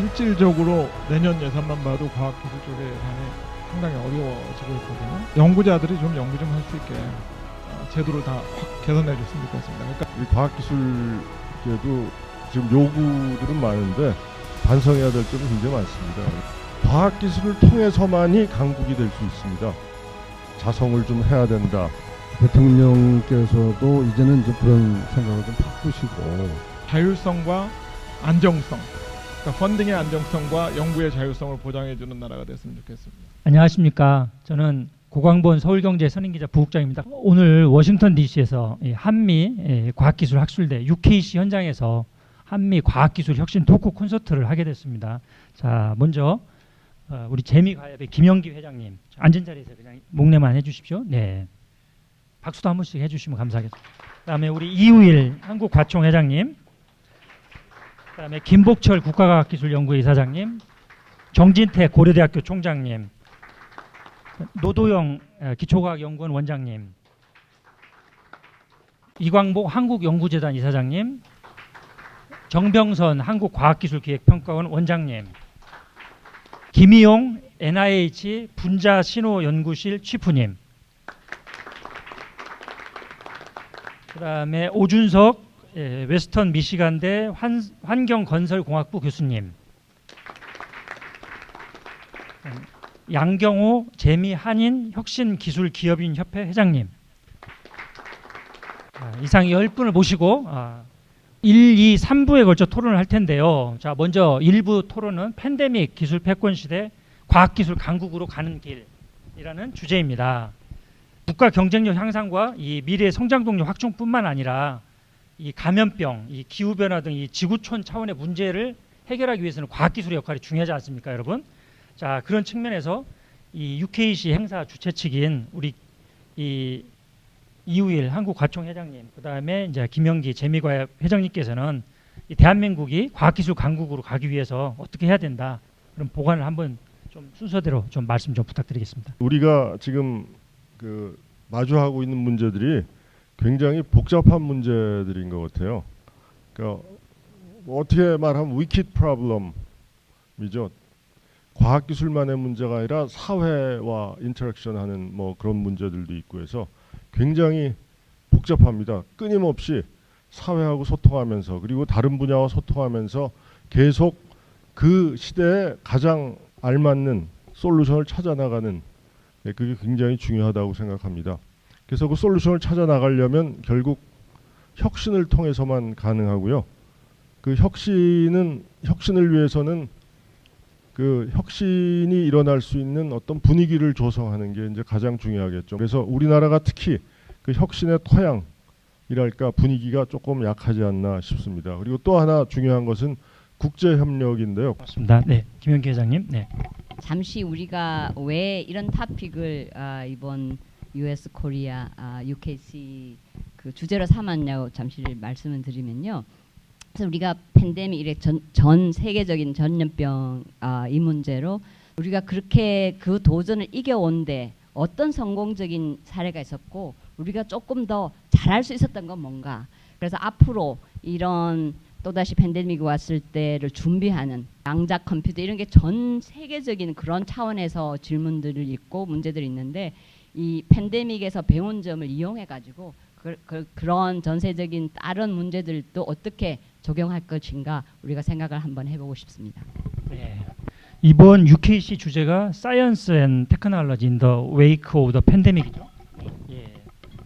실질적으로 내년 예산만 봐도 과학기술 쪽에 대한 상당히 어려워지고 있거든요. 연구자들이 좀 연구 좀 할 수 있게 제도를 다 확 개선해 줬으면 좋겠습니다. 그러니까 이 과학기술계도 지금 요구들은 많은데 반성해야 될 점이 굉장히 많습니다. 과학기술을 통해서만이 강국이 될 수 있습니다. 자성을 좀 해야 된다. 대통령께서도 이제는 좀 그런 생각을 좀 바꾸시고 자율성과 안정성, 그러니까 펀딩의 안정성과 연구의 자율성을 보장해 주는 나라가 됐으면 좋겠습니다. 안녕하십니까. 저는 고광본 서울경제 선임기자 부국장입니다. 오늘 워싱턴 DC에서 한미 과학기술 학술대 UKC 현장에서 한미 과학기술 혁신 토크 콘서트를 하게 됐습니다. 자, 먼저 우리 재미과협의 김영기 회장님 앉은 자리에서 그냥 목례만 해주십시오. 네, 박수도 한 번씩 해주시면 감사하겠습니다. 그다음에 우리 이우일 한국과총 회장님, 그다음에 김복철 국가과학기술연구회 이사장님, 정진태 고려대학교 총장님, 노도영 기초과학연구원 원장님, 이광복 한국연구재단 이사장님, 정병선 한국과학기술기획평가원 원장님, 김희용 NIH 분자신호연구실 치프님, 그 다음에 오준석 웨스턴 미시간대 환경건설공학부 교수님, 양경호 재미한인 혁신기술기업인협회 회장님, 이상 10분을 모시고 1, 2, 3부에 걸쳐 토론을 할 텐데요. 자, 먼저 1부 토론은 팬데믹 기술 패권 시대 과학기술 강국으로 가는 길이라는 주제입니다. 국가 경쟁력 향상과 이 미래 성장 동력 확충뿐만 아니라 이 감염병, 이 기후 변화 등 이 지구촌 차원의 문제를 해결하기 위해서는 과학기술의 역할이 중요하지 않습니까, 여러분? 자, 그런 측면에서 이 UKC 행사 주최 측인 우리 이 이우일 한국과총 회장님, 그다음에 이제 김영기 재미과협 회장님께서는 이 대한민국이 과학기술 강국으로 가기 위해서 어떻게 해야 된다, 그런 보관을 한번 좀 순서대로 좀 말씀 좀 부탁드리겠습니다. 우리가 지금 마주하고 있는 문제들이 굉장히 복잡한 문제들인 것 같아요. 그러니까 어떻게 말하면 위킷 프로블럼이죠. 과학기술만의 문제가 아니라 사회와 인터랙션하는 뭐 그런 문제들도 있고 해서 굉장히 복잡합니다. 끊임없이 사회하고 소통하면서 그리고 다른 분야와 소통하면서 계속 그 시대에 가장 알맞는 솔루션을 찾아 나가는, 그게 굉장히 중요하다고 생각합니다. 그래서 그 솔루션을 찾아 나가려면 결국 혁신을 통해서만 가능하고요. 그 혁신을 위해서는 그 혁신이 일어날 수 있는 어떤 분위기를 조성하는 게 이제 가장 중요하겠죠. 그래서 우리나라가 특히 그 혁신의 토양이랄까 분위기가 조금 약하지 않나 싶습니다. 그리고 또 하나 중요한 것은 국제 협력인데요. 맞습니다. 네, 김영기 회장님. 네. 잠시 우리가 왜 이런 토픽을 이번 US 코리아 UKC 그 주제로 삼았냐고 잠시 말씀을 드리면요. 그래서 우리가 팬데믹 이래 전 세계적인 전염병 이 문제로 우리가 그렇게 그 도전을 이겨온데 어떤 성공적인 사례가 있었고 우리가 조금 더 잘할 수 있었던 건 뭔가. 그래서 앞으로 이런 또다시 팬데믹이 왔을 때를 준비하는 양자 컴퓨터 이런 게 전 세계적인 그런 차원에서 질문들이 있고 문제들이 있는데 이 팬데믹에서 배운 점을 이용해 가지고 그런 전세적인 다른 문제들도 어떻게 적용할 것인가 우리가 생각을 한번 해보고 싶습니다. 네. 이번 UKC 주제가 Science and Technology in the Wake of the Pandemic이죠. 예,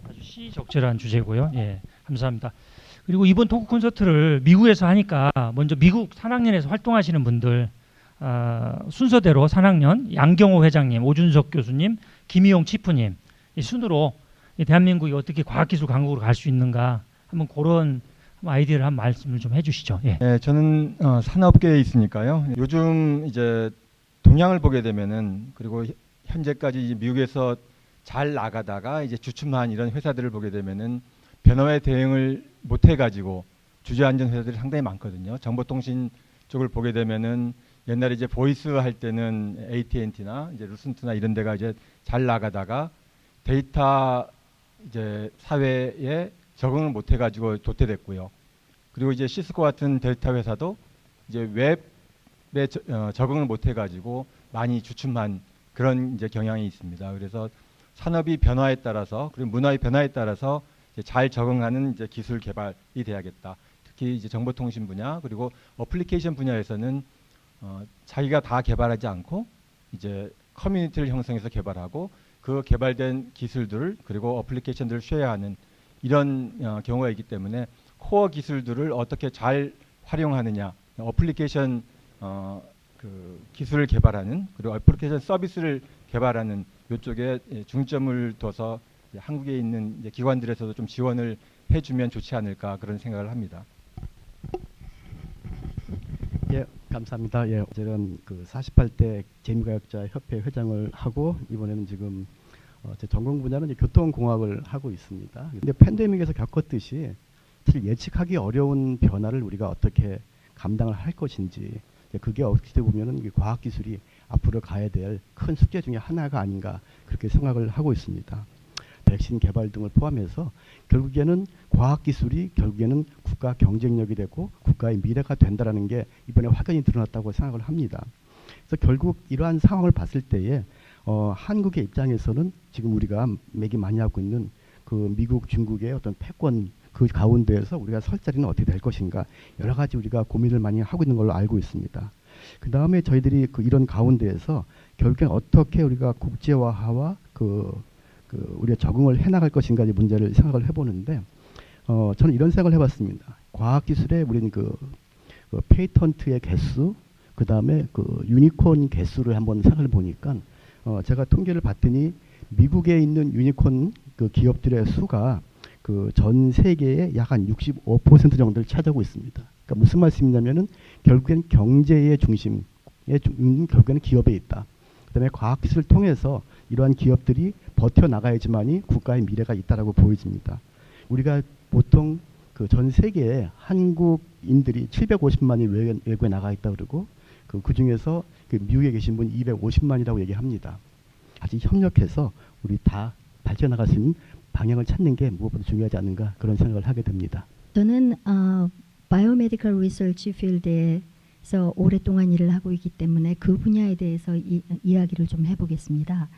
아주 시적절한 주제고요. 예, 감사합니다. 그리고 이번 토크 콘서트를 미국에서 하니까 먼저 미국 산학년에서 활동하시는 분들 순서대로 산학년 양경호 회장님, 오준석 교수님, 김희용 치프님 이 순으로 이 대한민국이 어떻게 과학기술 강국으로 갈 수 있는가 한번 그런 아이디어를 한 말씀을 좀 해주시죠. 예. 네, 저는 산업계에 있으니까요. 요즘 이제 동향을 보게 되면은 그리고 현재까지 미국에서 잘 나가다가 이제 주춤한 이런 회사들을 보게 되면은 변화에 대응을 못 해가지고 주저앉은 회사들이 상당히 많거든요. 정보통신 쪽을 보게 되면은 옛날에 이제 보이스 할 때는 AT&T나 이제 루센트나 이런 데가 이제 잘 나가다가 데이터 이제 사회에 적응을 못 해가지고 도태됐고요. 그리고 이제 시스코 같은 데이터 회사도 이제 웹 적응을 못 해가지고 많이 주춤한 그런 이제 경향이 있습니다. 그래서 산업이 변화에 따라서 그리고 문화의 변화에 따라서 이제 잘 적응하는 이제 기술 개발이 돼야겠다. 특히 이제 정보통신 분야 그리고 어플리케이션 분야에서는 자기가 다 개발하지 않고 이제 커뮤니티를 형성해서 개발하고 그 개발된 기술들을 그리고 어플리케이션들을 쉐어하는 이런 경우가 있기 때문에 코어 기술들을 어떻게 잘 활용하느냐, 어플리케이션 그 기술을 개발하는 그리고 어플리케이션 서비스를 개발하는 이쪽에 중점을 둬서 한국에 있는 이제 기관들에서도 좀 지원을 해주면 좋지 않을까 그런 생각을 합니다. 예, 감사합니다. 예, 저는 그 48대 재미과학자 협회 회장을 하고 이번에는 지금 제 전공 분야는 이제 교통공학을 하고 있습니다. 근데 팬데믹에서 겪었듯이 사실 예측하기 어려운 변화를 우리가 어떻게 감당을 할 것인지 그게 어떻게 보면은 과학 기술이 앞으로 가야 될 큰 숙제 중에 하나가 아닌가 그렇게 생각을 하고 있습니다. 백신 개발 등을 포함해서 결국에는 과학 기술이 결국에는 국가 경쟁력이 되고 국가의 미래가 된다라는 게 이번에 확연히 드러났다고 생각을 합니다. 그래서 결국 이러한 상황을 봤을 때에 한국의 입장에서는 지금 우리가 맥이 많이 하고 있는 그 미국, 중국의 어떤 패권 그 가운데에서 우리가 설 자리는 어떻게 될 것인가 여러 가지 우리가 고민을 많이 하고 있는 걸로 알고 있습니다. 그 다음에 저희들이 이런 가운데에서 결국엔 어떻게 우리가 국제화와 우리가 적응을 해나갈 것인가 문제를 생각을 해보는데 저는 이런 생각을 해봤습니다. 과학기술에 우리는 그 페이턴트의 개수, 그 다음에 그 유니콘 개수를 한번 생각해 보니까 제가 통계를 봤더니 미국에 있는 유니콘 그 기업들의 수가 그 전 세계의 약 한 65% 정도를 차지하고 있습니다. 그러니까 무슨 말씀이냐면은 결국엔 경제의 중심에 결국에는 기업에 있다. 그다음에 과학기술을 통해서 이러한 기업들이 버텨 나가야지만이 국가의 미래가 있다라고 보여집니다. 우리가 보통 그 전 세계에 한국인들이 750만이 외국에 나가 있다 그러고 그 중에서 그 미국에 계신 분 250만이라고 얘기합니다. 같이 협력해서 우리 다 발전 나갈 수 있는 방향을 찾는 게 무엇보다 중요하지 않은가 그런 생각을 하게 됩니다. 저는 바이오메디컬 리서치 필드에서 오랫동안 일을 하고 있기 때문에 그 분야에 대해서 이야기를 좀 해보겠습니다.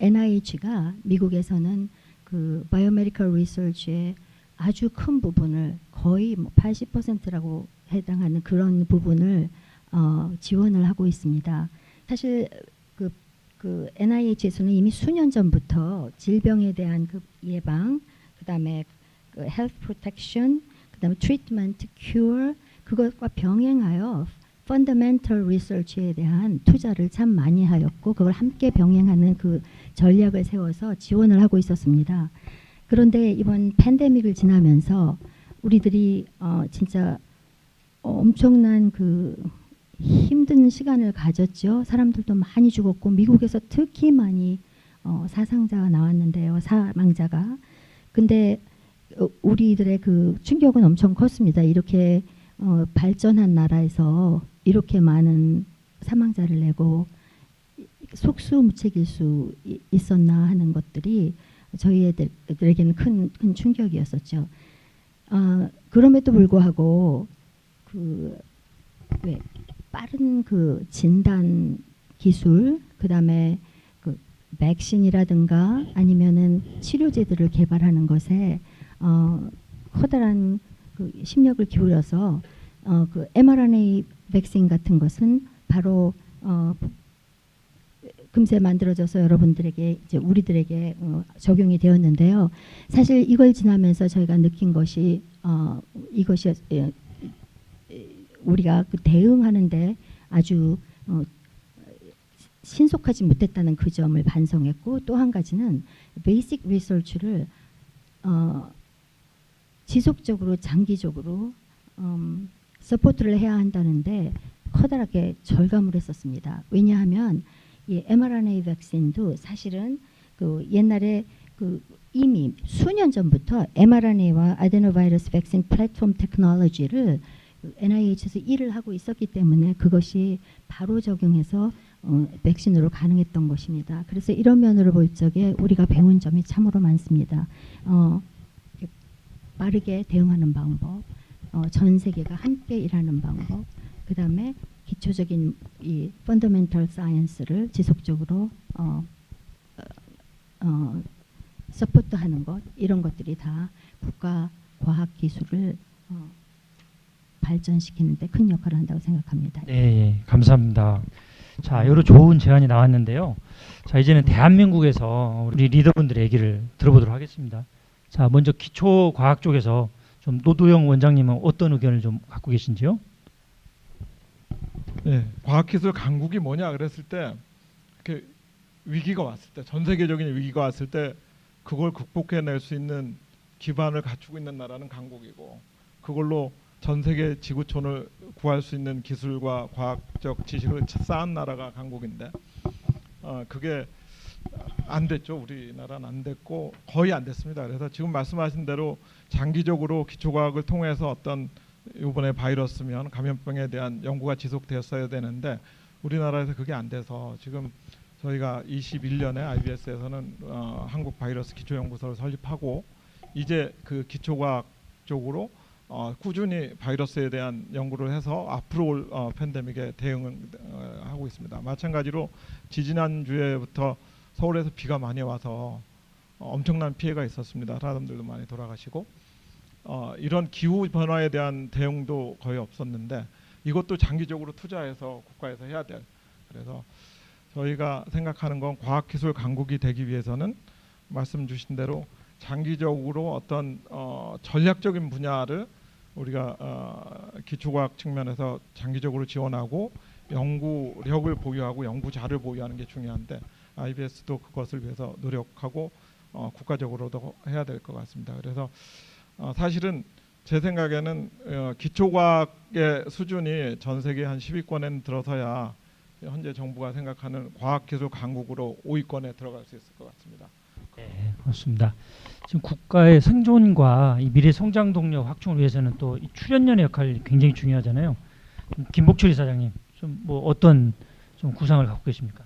NIH가 미국에서는 그 바이오메디컬 리서치의 아주 큰 부분을 거의 80%라고 해당하는 그런 부분을 지원을 하고 있습니다. 사실 그 NIH에서는 이미 수년 전부터 질병에 대한 그 예방, 그다음에 그 health protection, 그다음에 treatment, cure 그것과 병행하여 fundamental research에 대한 투자를 참 많이 하였고 그걸 함께 병행하는 그 전략을 세워서 지원을 하고 있었습니다. 그런데 이번 팬데믹을 지나면서 우리들이 진짜 엄청난 그 힘든 시간을 가졌죠. 사람들도 많이 죽었고 미국에서 특히 많이 사상자가 나왔는데요. 사망자가. 근데 우리들의 그 충격은 엄청 컸습니다. 이렇게 발전한 나라에서 이렇게 많은 사망자를 내고 속수무책일 수 있었나 하는 것들이 저희들에게는 큰 충격이었었죠. 그럼에도 불구하고 빠른 그 진단 기술, 그다음에 그 백신이라든가 아니면은 치료제들을 개발하는 것에 커다란 그 심력을 기울여서 그 mRNA 백신 같은 것은 바로 금세 만들어져서 여러분들에게 이제 우리들에게 적용이 되었는데요. 사실 이걸 지나면서 저희가 느낀 것이 이것이 우리가 그 대응하는데 아주 신속하지 못했다는 그 점을 반성했고 또 한 가지는 베이직 리서치를 지속적으로 장기적으로 서포트를 해야 한다는데 커다랗게 절감을 했었습니다. 왜냐하면 이 mRNA 백신도 사실은 그 옛날에 그 이미 수년 전부터 mRNA와 아데노바이러스 백신 플랫폼 테크놀로지를 NIH에서 일을 하고 있었기 때문에 그것이 바로 적용해서 백신으로 가능했던 것입니다. 그래서 이런 면으로 볼 적에 우리가 배운 점이 참으로 많습니다. 빠르게 대응하는 방법, 전 세계가 함께 일하는 방법, 그다음에 기초적인 이 펀더멘털 사이언스를 지속적으로 서포트하는 것, 이런 것들이 다 국가 과학 기술을 발전시키는 데 큰 역할을 한다고 생각합니다. 네, 예, 감사합니다. 자, 여러 좋은 제안이 나왔는데요. 자, 이제는 대한민국에서 우리 리더분들의 얘기를 들어보도록 하겠습니다. 자, 먼저 기초과학 쪽에서 좀 노도영 원장님은 어떤 의견을 좀 갖고 계신지요? 네, 과학기술 강국이 뭐냐 그랬을 때, 이렇게 위기가 왔을 때, 전 세계적인 위기가 왔을 때 그걸 극복해낼 수 있는 기반을 갖추고 있는 나라는 강국이고, 그걸로 전 세계 지구촌을 구할 수 있는 기술과 과학적 지식을 쌓은 나라가 강국인데, 그게 안 됐죠. 우리나라는 안 됐고 거의 안 됐습니다. 그래서 지금 말씀하신 대로 장기적으로 기초과학을 통해서 어떤 이번에 바이러스면 감염병에 대한 연구가 지속되었어야 되는데 우리나라에서 그게 안 돼서 지금 저희가 21년에 IBS에서는 한국 바이러스 기초연구소를 설립하고 이제 그 기초과학 쪽으로 꾸준히 바이러스에 대한 연구를 해서 앞으로 올 팬데믹에 대응을 하고 있습니다. 마찬가지로 지지난주에부터 서울에서 비가 많이 와서 엄청난 피해가 있었습니다. 사람들도 많이 돌아가시고 이런 기후 변화에 대한 대응도 거의 없었는데 이것도 장기적으로 투자해서 국가에서 해야 될, 그래서 저희가 생각하는 건 과학기술 강국이 되기 위해서는 말씀 주신 대로 장기적으로 어떤 전략적인 분야를 우리가 기초과학 측면에서 장기적으로 지원하고 연구력을 보유하고 연구자를 보유하는 게 중요한데 IBS도 그것을 위해서 노력하고 국가적으로도 해야 될 것 같습니다. 그래서 사실은 제 생각에는 기초과학의 수준이 전 세계 한 10위권에 들어서야 현재 정부가 생각하는 과학기술 강국으로 5위권에 들어갈 수 있을 것 같습니다. 네, 그렇습니다. 지금 국가의 생존과 이 미래 성장 동력 확충을 위해서는 또 이 출연연의 역할이 굉장히 중요하잖아요. 김복철 이사장님, 좀 뭐 어떤 좀 구상을 갖고 계십니까?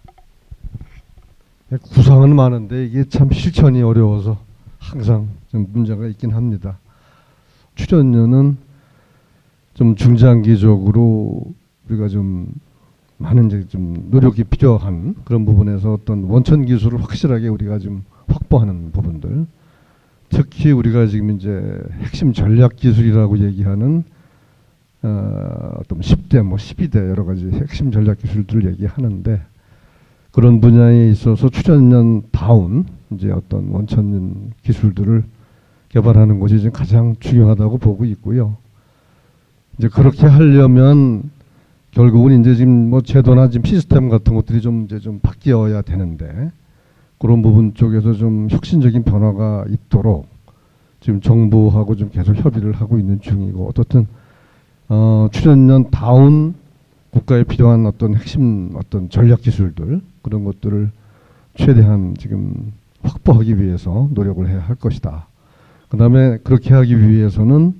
구상은 많은데 이게 참 실천이 어려워서 항상 좀 문제가 있긴 합니다. 출연료는 좀 중장기적으로 우리가 좀 많은 이제 좀 노력이 필요한 그런 부분에서 어떤 원천 기술을 확실하게 우리가 좀 확보하는 부분들, 특히 우리가 지금 이제 핵심 전략 기술이라고 얘기하는 어떤 10대 뭐 12대 여러 가지 핵심 전략 기술들을 얘기하는데 그런 분야에 있어서 출연연 다운 이제 어떤 원천 기술들을 개발하는 것이 지금 가장 중요하다고 보고 있고요. 이제 그렇게 하려면 결국은 이제 지금 뭐 제도나 지금 시스템 같은 것들이 좀 이제 좀 바뀌어야 되는데 그런 부분 쪽에서 좀 혁신적인 변화가 있도록 지금 정부하고 좀 계속 협의를 하고 있는 중이고, 어떻든 출연연 다운 국가에 필요한 어떤 핵심 어떤 전략 기술들 그런 것들을 최대한 지금 확보하기 위해서 노력을 해야 할 것이다. 그다음에 그렇게 하기 위해서는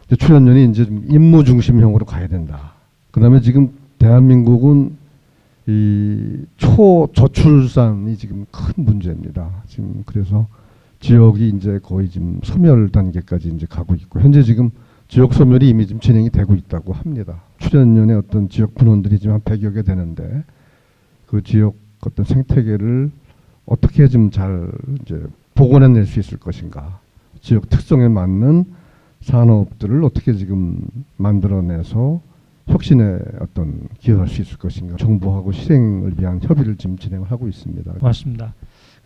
이제 출연연이 이제 좀 임무 중심형으로 가야 된다. 그다음에 지금 대한민국은 이 초저출산이 지금 큰 문제입니다. 지금 그래서 지역이 이제 거의 지금 소멸 단계까지 이제 가고 있고, 현재 지금 지역 소멸이 이미 지금 진행이 되고 있다고 합니다. 출연연의 어떤 지역 분원들이 지금 한 100여 개 되는데 그 지역 어떤 생태계를 어떻게 좀 잘 이제 복원해낼 수 있을 것인가, 지역 특성에 맞는 산업들을 어떻게 지금 만들어내서 혁신에 어떤 기여할 수 있을 것인가, 정부하고 실행을 위한 협의를 지금 진행을 하고 있습니다. 고맙습니다.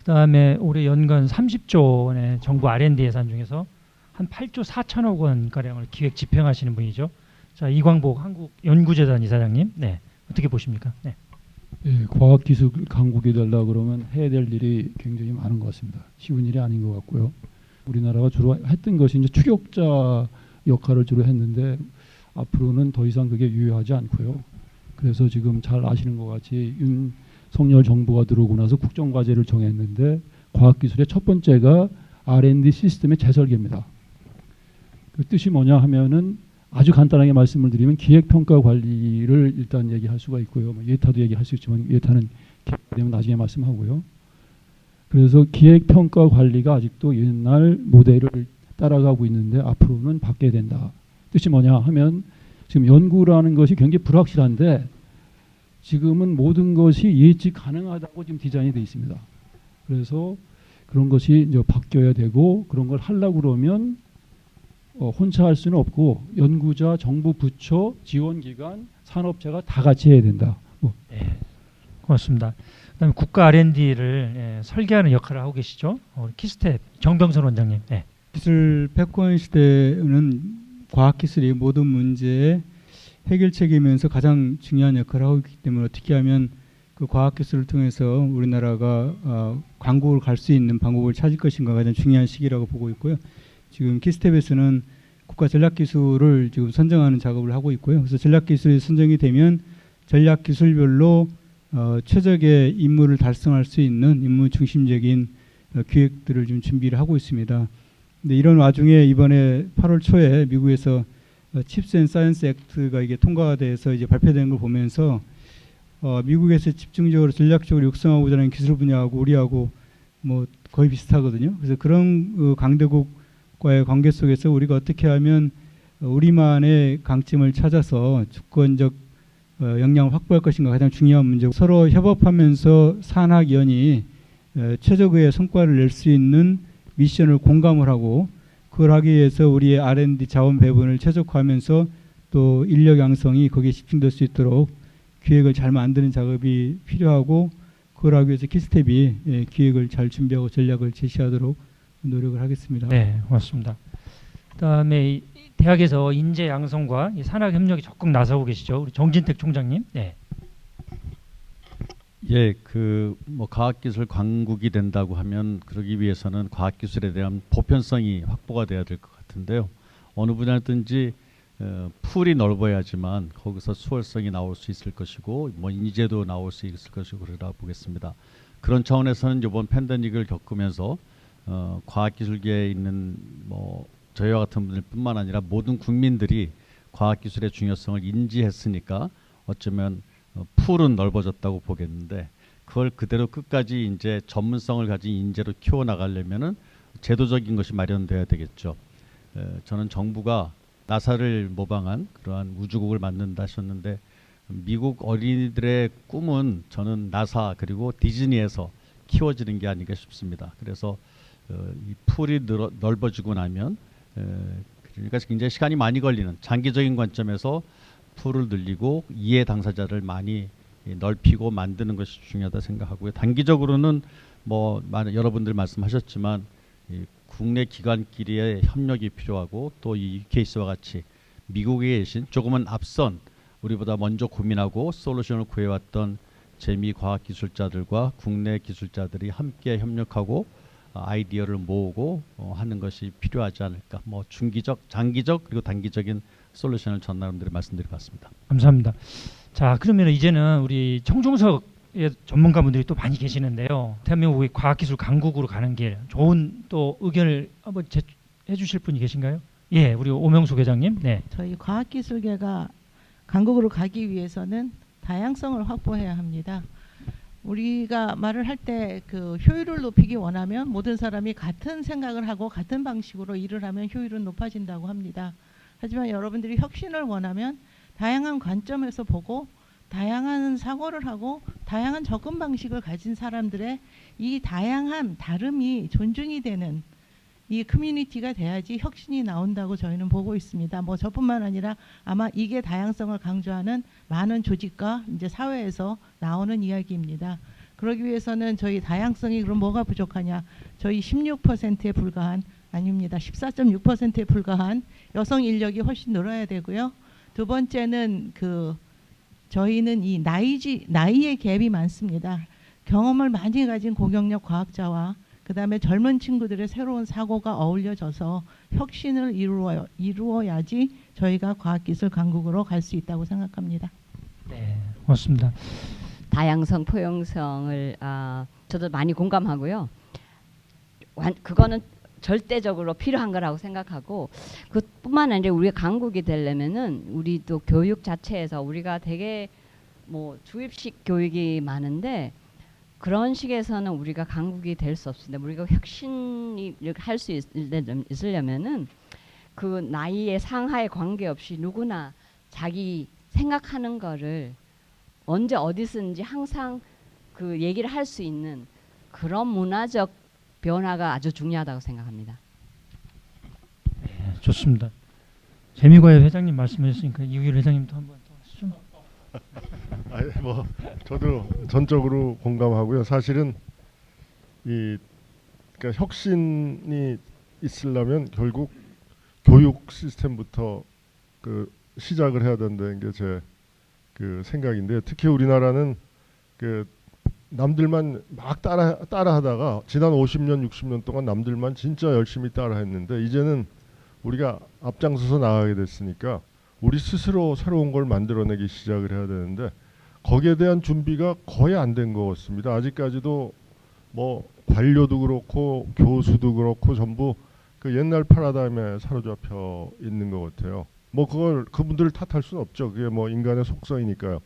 그다음에 올해 연간 30조 원의 정부 R&D 예산 중에서 한 8조 4천억 원 가량을 기획 집행하시는 분이죠. 자, 이광복 한국연구재단 이사장님, 네, 어떻게 보십니까? 네. 예, 과학기술 강국이 되려고 그러면 해야 될 일이 굉장히 많은 것 같습니다. 쉬운 일이 아닌 것 같고요. 우리나라가 주로 했던 것이 이제 추격자 역할을 주로 했는데 앞으로는 더 이상 그게 유효하지 않고요. 그래서 지금 잘 아시는 것 같이 윤석열 정부가 들어오고 나서 국정과제를 정했는데 과학기술의 첫 번째가 R&D 시스템의 재설계입니다. 그 뜻이 뭐냐 하면은 아주 간단하게 말씀을 드리면 기획평가 관리를 일단 얘기할 수가 있고요. 뭐 예타도 얘기할 수 있지만 예타는 되면 나중에 말씀하고요. 그래서 기획평가 관리가 아직도 옛날 모델을 따라가고 있는데 앞으로는 바뀌어야 된다. 뜻이 뭐냐 하면 지금 연구라는 것이 굉장히 불확실한데 지금은 모든 것이 예측 가능하다고 지금 디자인이 되어 있습니다. 그래서 그런 것이 이제 바뀌어야 되고 그런 걸 하려고 그러면 혼자 할 수는 없고 연구자, 정부 부처, 지원기관, 산업체가 다 같이 해야 된다. 네, 고맙습니다. 그다음에 국가 R&D를 설계하는 역할을 하고 계시죠. 키스텝 정병선 원장님. 네. 기술 패권 시대는 과학기술이 모든 문제의 해결책이면서 가장 중요한 역할을 하고 있기 때문에 어떻게 하면 그 과학기술을 통해서 우리나라가 강국을 갈 수 있는 방법을 찾을 것인가 가장 중요한 시기라고 보고 있고요. 지금 키스텝에서는 국가 전략기술을 지금 선정하는 작업을 하고 있고요. 그래서 전략기술이 선정이 되면 전략기술별로 최적의 임무를 달성할 수 있는 임무 중심적인 기획들을 좀 준비를 하고 있습니다. 근데 이런 와중에 이번에 8월 초에 미국에서 칩스 앤 사이언스 액트가 이게 통과가 돼서 이제 발표된 걸 보면서 미국에서 집중적으로 전략적으로 육성하고자 하는 기술 분야하고 우리하고 뭐 거의 비슷하거든요. 그래서 그런 강대국과의 관계 속에서 우리가 어떻게 하면 우리만의 강점을 찾아서 주권적 역량을 확보할 것인가 가장 중요한 문제고 서로 협업하면서 산학연이 최적의 성과를 낼 수 있는 미션을 공감을 하고 그걸 하기 위해서 우리의 R&D 자원 배분을 최적화하면서 또 인력 양성이 거기에 집중될 수 있도록 기획을 잘 만드는 작업이 필요하고 그걸 하기 위해서 키스텝이 기획을 잘 준비하고 전략을 제시하도록 노력을 하겠습니다. 네, 고맙습니다. 그다음에 대학에서 인재 양성과 산학 협력에 적극 나서고 계시죠. 우리 정진택 총장님. 네. 예, 뭐 과학기술 강국이 된다고 하면 그러기 위해서는 과학기술에 대한 보편성이 확보가 돼야 될 것 같은데요. 어느 분야든지 풀이 넓어야지만 거기서 수월성이 나올 수 있을 것이고 뭐 인재도 나올 수 있을 것이고 그러다 보겠습니다. 그런 차원에서는 이번 팬데믹을 겪으면서 과학기술계에 있는 뭐 저희와 같은 분들뿐만 아니라 모든 국민들이 과학기술의 중요성을 인지했으니까 어쩌면 풀은 넓어졌다고 보겠는데 그걸 그대로 끝까지 이제 전문성을 가진 인재로 키워나가려면은 제도적인 것이 마련돼야 되겠죠. 저는 정부가 나사를 모방한 그러한 우주국을 만든다 하셨는데 미국 어린이들의 꿈은 저는 나사 그리고 디즈니에서 키워지는 게 아닌가 싶습니다. 그래서 이 풀이 넓어지고 나면 그러니까 굉장히 시간이 많이 걸리는 장기적인 관점에서 풀을 늘리고 이해 당사자를 많이 넓히고 만드는 것이 중요하다 생각하고요. 단기적으로는 뭐 여러분들 말씀하셨지만 국내 기관끼리의 협력이 필요하고 또 이 UKC와 같이 미국에 계신 조금은 앞선 우리보다 먼저 고민하고 솔루션을 구해왔던 재미 과학기술자들과 국내 기술자들이 함께 협력하고 아이디어를 모으고 하는 것이 필요하지 않을까. 뭐 중기적, 장기적 그리고 단기적인 솔루션을 전나름대로 말씀드려봤습니다. 감사합니다. 자, 그러면 이제는 우리 청중석의 전문가분들이 또 많이 계시는데요. 대한민국의 과학기술 강국으로 가는 길 좋은 또 의견을 한번 해주실 분이 계신가요? 예, 우리 오명숙 회장님. 네. 저희 과학기술계가 강국으로 가기 위해서는 다양성을 확보해야 합니다. 우리가 말을 할 때 그 효율을 높이기 원하면 모든 사람이 같은 생각을 하고 같은 방식으로 일을 하면 효율은 높아진다고 합니다. 하지만 여러분들이 혁신을 원하면 다양한 관점에서 보고 다양한 사고를 하고 다양한 접근 방식을 가진 사람들의 이 다양한 다름이 존중이 되는 이 커뮤니티가 돼야지 혁신이 나온다고 저희는 보고 있습니다. 뭐 저뿐만 아니라 아마 이게 다양성을 강조하는 많은 조직과 이제 사회에서 나오는 이야기입니다. 그러기 위해서는 저희 다양성이 그럼 뭐가 부족하냐? 저희 16%에 불과한 아닙니다. 14.6%에 불과한 여성 인력이 훨씬 늘어야 되고요. 두 번째는 저희는 이 나이의 갭이 많습니다. 경험을 많이 가진 고경력 과학자와 그다음에 젊은 친구들의 새로운 사고가 어울려져서 혁신을 이루어야지 저희가 과학기술 강국으로 갈 수 있다고 생각합니다. 네, 고맙습니다. 다양성, 포용성을 저도 많이 공감하고요. 그거는 절대적으로 필요한 거라고 생각하고 그뿐만 아니라 우리가 강국이 되려면은 우리도 교육 자체에서 우리가 되게 뭐 주입식 교육이 많은데 그런 식에서는 우리가 강국이 될 수 없습니다. 우리가 혁신이 할 수 있으려면은 그 나이의 상하에 관계없이 누구나 자기 생각하는 거를 언제 어디서든지 항상 그 얘기를 할 수 있는 그런 문화적 변화가 아주 중요하다고 생각합니다. 네, 좋습니다. 재미과의 회장님 말씀하셨으니까 이우길 회장님도 한번 더 하시죠. 아니 뭐 저도 전적으로 공감하고요. 사실은 이 그러니까 혁신이 있으려면 결국 교육 시스템부터 그 시작을 해야 된다는 게 제 그 생각인데, 특히 우리나라는 그 남들만 막 따라하다가 지난 50년 60년 동안 남들만 진짜 열심히 따라했는데, 이제는 우리가 앞장서서 나가게 됐으니까 우리 스스로 새로운 걸 만들어내기 시작을 해야 되는데, 거기에 대한 준비가 거의 안 된 것 같습니다. 아직까지도 뭐 관료도 그렇고 교수도 그렇고 전부 그 옛날 패러다임에 사로잡혀 있는 것 같아요. 뭐 그걸 그분들을 탓할 수는 없죠. 그게 뭐 인간의 속성이니까요.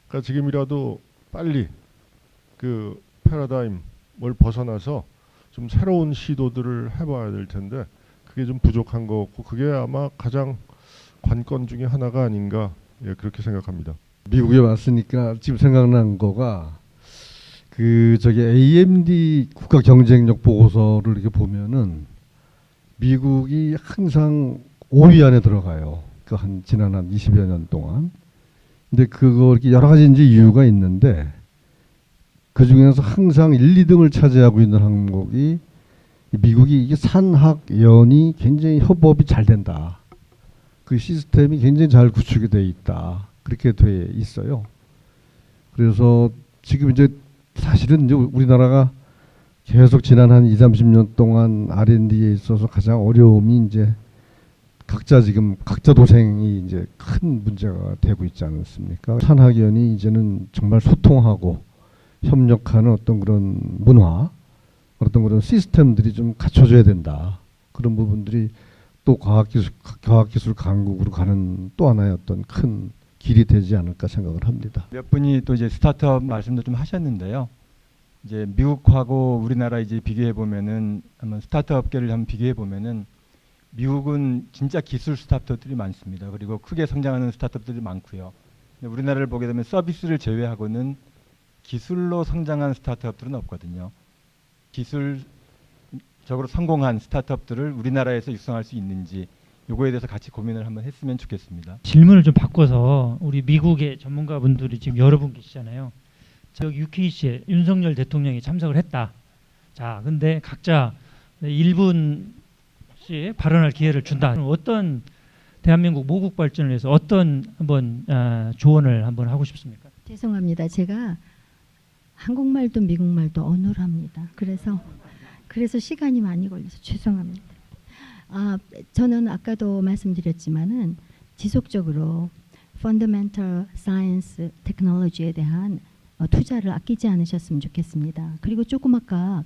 그러니까 지금이라도 빨리 그 패러다임을 벗어나서 좀 새로운 시도들을 해봐야 될 텐데, 그게 좀 부족한 것 같고, 그게 아마 가장 관건 중에 하나가 아닌가, 예, 그렇게 생각합니다. 미국에 왔으니까 지금 생각난 거가 그 저기 AMD 국가 경쟁력 보고서를 이렇게 보면은 미국이 항상 5위 안에 들어가요. 그 한 지난 한 20여 년 동안. 근데 그거 이렇게 여러 가지 이제 이유가 있는데, 그 중에서 항상 1, 2등을 차지하고 있는 항목이 미국이 이게 산학연이 굉장히 협업이 잘 된다. 그 시스템이 굉장히 잘 구축이 돼 있다. 그렇게 돼 있어요. 그래서 지금 이제 사실은 이제 우리나라가 계속 지난 한 20, 30년 동안 R&D에 있어서 가장 어려움이 이제 각자 도생이 이제 큰 문제가 되고 있지 않습니까? 산학연이 이제는 정말 소통하고 협력하는 어떤 그런 문화, 어떤 그런 시스템들이 좀 갖춰져야 된다. 그런 부분들이 또 과학기술 강국으로 가는 또 하나의 어떤 큰 길이 되지 않을까 생각을 합니다. 몇 분이 또 이제 스타트업 말씀도 좀 하셨는데요. 이제 미국하고 우리나라 이제 비교해 보면은, 한번 스타트업계를 한번 비교해 보면은, 미국은 진짜 기술 스타트업들이 많습니다. 그리고 크게 성장하는 스타트업들이 많고요. 근데 우리나라를 보게 되면 서비스를 제외하고는 기술로 성장한 스타트업들은 없거든요. 기술적으로 성공한 스타트업들을 우리나라에서 육성할 수 있는지, 요거에 대해서 같이 고민을 한번 했으면 좋겠습니다. 질문을 좀 바꿔서, 우리 미국의 전문가분들이 지금 여러 분 계시잖아요. 자, 여기 UKC에 윤석열 대통령이 참석을 했다. 자, 근데 각자 1분씩 발언할 기회를 준다. 어떤 대한민국 모국 발전을 위해서 어떤 한번 조언을 한번 하고 싶습니까? 죄송합니다. 제가 한국말도 미국말도 언어를 합니다. 그래서 시간이 많이 걸려서 죄송합니다. 저는 아까도 말씀드렸지만은 지속적으로 펀더멘털 사이언스 테크놀로지에 대한 투자를 아끼지 않으셨으면 좋겠습니다. 그리고 조금 아까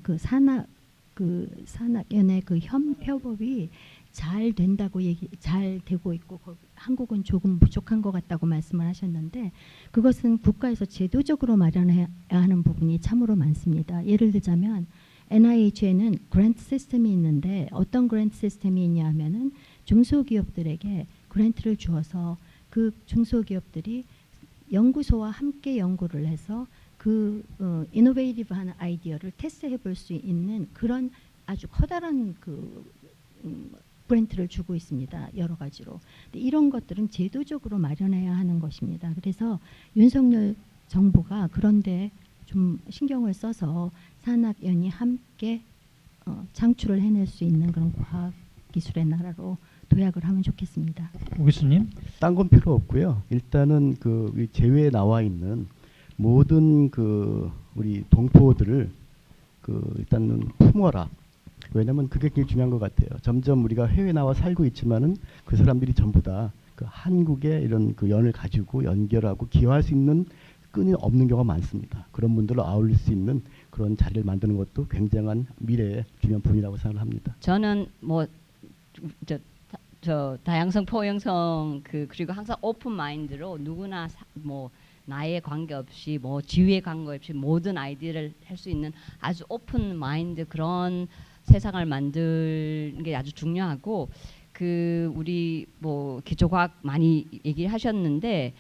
산학연의 그 협업이 잘 된다고 잘 되고 있고, 한국은 조금 부족한 것 같다고 말씀을 하셨는데, 그것은 국가에서 제도적으로 마련해야 하는 부분이 참으로 많습니다. 예를 들자면 NIH에는 그랜트 시스템이 있는데, 어떤 그랜트 시스템이 있냐 하면은 중소기업들에게 그랜트를 주어서 그 중소기업들이 연구소와 함께 연구를 해서 그 이노베이티브한 아이디어를 테스트해 볼 수 있는 그런 아주 커다란 그랜트를 주고 있습니다. 여러 가지로. 근데 이런 것들은 제도적으로 마련해야 하는 것입니다. 그래서 윤석열 정부가 그런데 좀 신경을 써서 산학연이 함께 창출을 해낼 수 있는 그런 과학기술의 나라로 도약을 하면 좋겠습니다. 오 교수님? 딴 건 필요 없고요. 일단은 그 제외에 나와 있는 모든 그 우리 동포들을 일단은 품어라. 왜냐하면 그게 굉장히 중요한 것 같아요. 점점 우리가 해외 나와 살고 있지만은 그 사람들이 전부 다 그 한국의 이런 그 연을 가지고 연결하고 기여할 수 있는 끈이 없는 경우가 많습니다. 그런 분들을 아울릴 수 있는 그런 자리를 만드는 것도 굉장한 미래의 중요한 부분이라고 생각을 합니다. 저는 뭐 저 다양성 포용성 그리고 항상 오픈 마인드로 누구나 뭐 나이에 관계없이 뭐 지위에 관계없이 모든 아이디어를 할 수 있는 아주 오픈 마인드, 그런 세상을 만드는 게 아주 중요하고, 그 우리 뭐 기초과학 많이 얘기를 하셨는데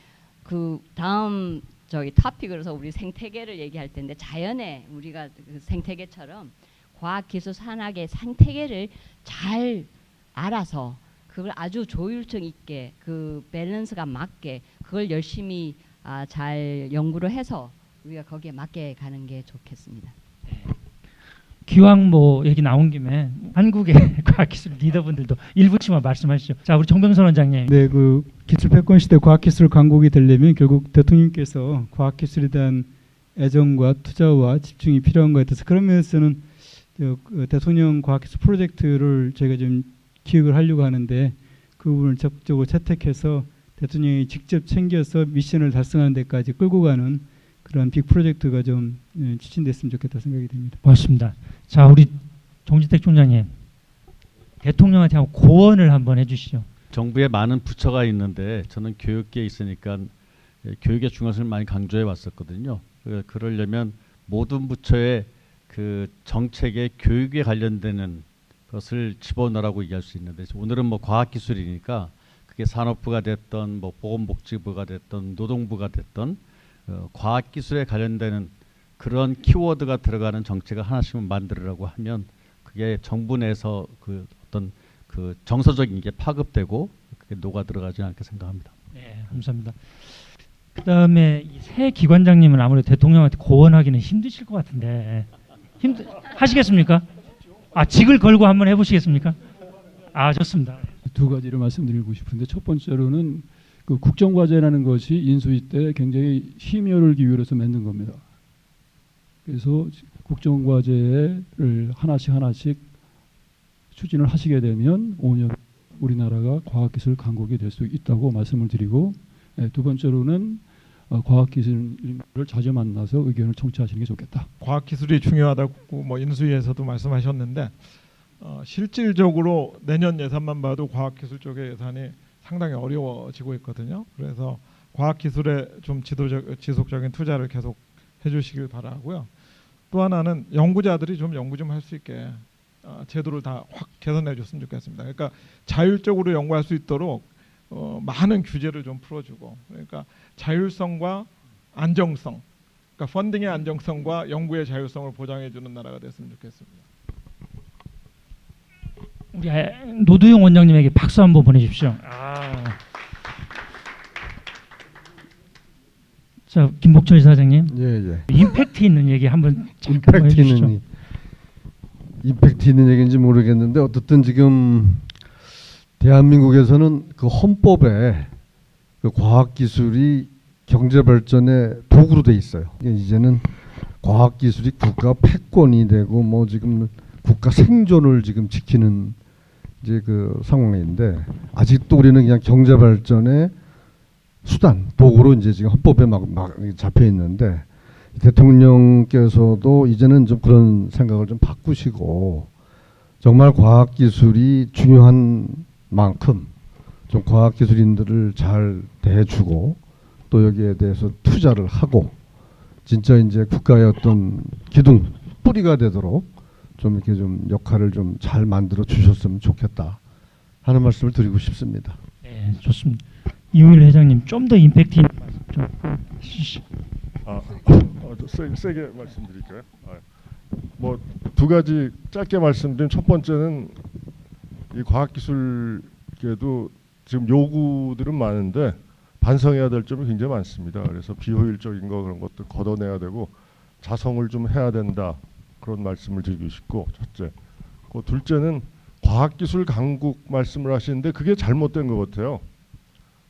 그 다음 저기 토픽으로서 우리 생태계를 얘기할 텐데 자연의 우리가 그 생태계처럼 과학기술 산학의 생태계를 잘 알아서 그걸 아주 조율성 있게 그 밸런스가 맞게 그걸 열심히 잘 연구를 해서 우리가 거기에 맞게 가는 게 좋겠습니다. 기왕 뭐 얘기 나온 김에 한국의 과학기술 리더분들도 일부치만 말씀하시죠. 자, 우리 정병선 원장님. 네, 그 기술 패권 시대 과학기술 강국이 되려면 결국 대통령께서 과학기술에 대한 애정과 투자와 집중이 필요한 것 같아서 그런 면에서는 그 대통령 과학기술 프로젝트를 저희가 좀 기획을 하려고 하는데 그 부분을 적극적으로 채택해서 대통령이 직접 챙겨서 미션을 달성하는 데까지 끌고 가는 그런 빅 프로젝트가 좀 추진됐으면 좋겠다 생각이 됩니다. 고맙습니다. 자, 우리 정진택 총장님, 대통령한테 한번 고언을 한번 해주시죠. 정부에 많은 부처가 있는데 저는 교육계에 있으니까 교육의 중요성을 많이 강조해 왔었거든요. 그러려면 모든 부처의 그 정책의 교육에 관련되는 것을 집어넣으라고 얘기할 수 있는데 오늘은 뭐 과학기술이니까 그게 산업부가 됐던 뭐 보건복지부가 됐던 노동부가 됐던 과학기술에 관련되는 그런 키워드가 들어가는 정책을 하나씩만 만들으라고 하면 그게 정부 내에서 그 어떤 그 정서적인 게 파급되고 그게 녹아 들어가지 않게 생각합니다. 네, 감사합니다. 그다음에 이 새 기관장님은 아무래도 대통령한테 고언하기는 힘드실 것 같은데 하시겠습니까? 직을 걸고 한번 해보시겠습니까? 좋습니다. 두 가지를 말씀드리고 싶은데 첫 번째로는 그 국정과제라는 것이 인수위 때 굉장히 힘여를 기울여서 만든 겁니다. 그래서 국정과제를 하나씩 추진을 하시게 되면 5년 우리나라가 과학기술 강국이 될 수 있다고 말씀을 드리고 두 번째로는 과학기술을 자주 만나서 의견을 청취하시는 게 좋겠다. 과학기술이 중요하다고 뭐 인수위에서도 말씀하셨는데 실질적으로 내년 예산만 봐도 과학기술 쪽의 예산이 상당히 어려워지고 있거든요. 그래서 과학기술에 좀 지속적인 투자를 계속 해주시길 바라고요. 또 하나는 연구자들이 좀 연구 좀 할 수 있게 제도를 다 확 개선해 줬으면 좋겠습니다. 그러니까 자율적으로 연구할 수 있도록 많은 규제를 좀 풀어주고 그러니까 자율성과 안정성, 그러니까 펀딩의 안정성과 연구의 자율성을 보장해주는 나라가 됐으면 좋겠습니다. 우리 노두용 원장님에게 박수 한번 보내주십시오. 자, 김복철 사장님. 예. 임팩트 있는 얘기 한번 해주시죠. 임팩트 있는 얘기인지 모르겠는데 어쨌든 지금 대한민국에서는 그 헌법에 그 과학기술이 경제 발전의 도구로 돼 있어요. 이제는 과학기술이 국가 패권이 되고 뭐 지금 국가 생존을 지금 지키는 이제 그 상황인데 아직도 우리는 그냥 경제 발전의 수단 도구로 이제 지금 헌법에 막 잡혀 있는데 대통령께서도 이제는 좀 그런 생각을 좀 바꾸시고 정말 과학기술이 중요한 만큼 좀 과학기술인들을 잘 대해주고 또 여기에 대해서 투자를 하고 진짜 이제 국가의 어떤 기둥 뿌리가 되도록 좀 이렇게 좀 역할을 좀 잘 만들어 주셨으면 좋겠다 하는 말씀을 드리고 싶습니다. 네, 좋습니다. 이우일 회장님 좀 더 임팩트 있는 말씀 좀 해주시죠. 세게 말씀드릴까요? 뭐 두 가지 짧게 말씀드린 첫 번째는 이 과학기술계도 지금 요구들은 많은데 반성해야 될 점이 굉장히 많습니다. 그래서 비효율적인 거 그런 것도 걷어내야 되고 자성을 좀 해야 된다 그런 말씀을 드리고 싶고 첫째. 그 둘째는 과학기술 강국 말씀을 하시는데 그게 잘못된 것 같아요.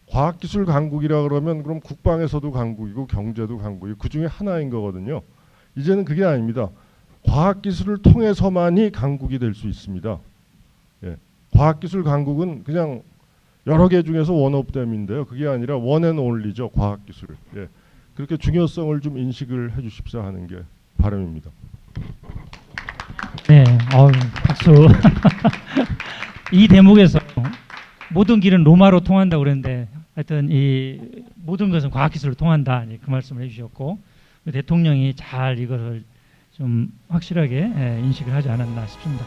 과학기술 강국이라 그러면 그럼 국방에서도 강국이고 경제도 강국이고 그 중에 하나인 거거든요. 이제는 그게 아닙니다. 과학기술을 통해서만이 강국이 될 수 있습니다. 예. 과학기술 강국은 그냥 여러 개 중에서 원 오브 댐인데요. 그게 아니라 원 앤 올리죠. 과학기술. 예. 그렇게 중요성을 좀 인식을 해 주십사 하는 게 바람입니다. 네, 박수. 이 대목에서 모든 길은 로마로 통한다고 그랬는데 하여튼 이 모든 것은 과학기술로 통한다. 그 말씀을 해주셨고 대통령이 잘 이것을 좀 확실하게 인식을 하지 않았나 싶습니다.